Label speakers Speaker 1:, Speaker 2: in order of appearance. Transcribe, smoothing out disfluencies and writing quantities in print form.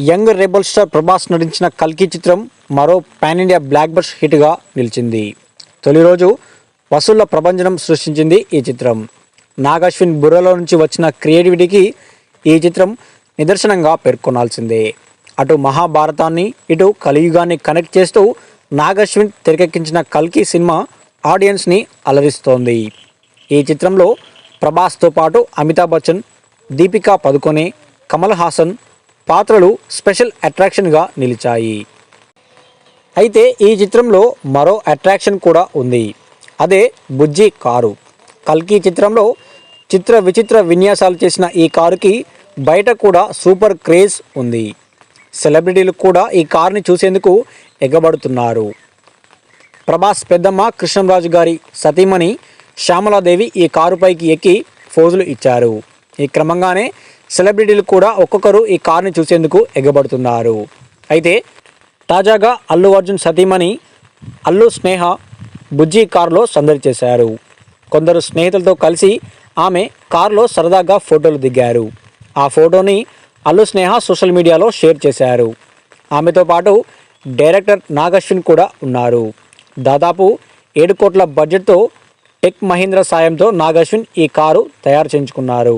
Speaker 1: Young rebel star Prabhas నటించిన కల్కి చిత్రం మరో పాన్ ఇండియా బ్లాక్ బస్టర్ హిట్గా నిలిచింది. తొలి రోజు వసూళ్ల ప్రభంజనం సృష్టించింది ఈ చిత్రం. నాగశ్విన్ బుర్రలో నుంచి వచ్చిన క్రియేటివిటీకి ఈ చిత్రం నిదర్శనంగా పేర్కొనాల్సిందే. అటు మహాభారతాన్ని ఇటు కలియుగాన్ని కనెక్ట్ చేస్తూ నాగశ్విన్ తెరకెక్కించిన కల్కి సినిమా ఆడియన్స్ని అలరిస్తోంది. ఈ చిత్రంలో ప్రభాస్తో పాటు అమితాబ్ బచ్చన్, దీపికా పదుకొనే, కమల్ హాసన్ పాత్రలు స్పెషల్ అట్రాక్షన్గా నిలిచాయి. అయితే ఈ చిత్రంలో మరో అట్రాక్షన్ కూడా ఉంది. అదే బుజ్జి కారు. కల్కి చిత్రంలో చిత్ర విచిత్ర విన్యాసాలు చేసిన ఈ కారుకి బయట కూడా సూపర్ క్రేజ్ ఉంది. సెలబ్రిటీలు కూడా ఈ కారుని చూసేందుకు ఎగబడుతున్నారు. ప్రభాస్ పెద్దమ్మ కృష్ణంరాజు గారి సతీమణి శ్యామలాదేవి ఈ కారుపైకి ఎక్కి ఫోజులు ఇచ్చారు. ఈ క్రమంగానే సెలబ్రిటీలు కూడా ఒక్కొక్కరు ఈ కార్ని చూసేందుకు ఎగబడుతున్నారు. అయితే తాజాగా అల్లు అర్జున్ సతీమణి అల్లు స్నేహ బుజ్జి కారులో సందడి చేశారు. కొందరు స్నేహితులతో కలిసి ఆమె కారులో సరదాగా ఫోటోలు దిగారు. ఆ ఫోటోని అల్లు స్నేహ సోషల్ మీడియాలో షేర్ చేశారు. ఆమెతో పాటు డైరెక్టర్ నాగశ్విన్ కూడా ఉన్నారు. దాదాపు 7 కోట్ల బడ్జెట్తో టెక్ మహీంద్రా సాయంతో నాగశ్విన్ ఈ కారు తయారు చేయించుకున్నారు.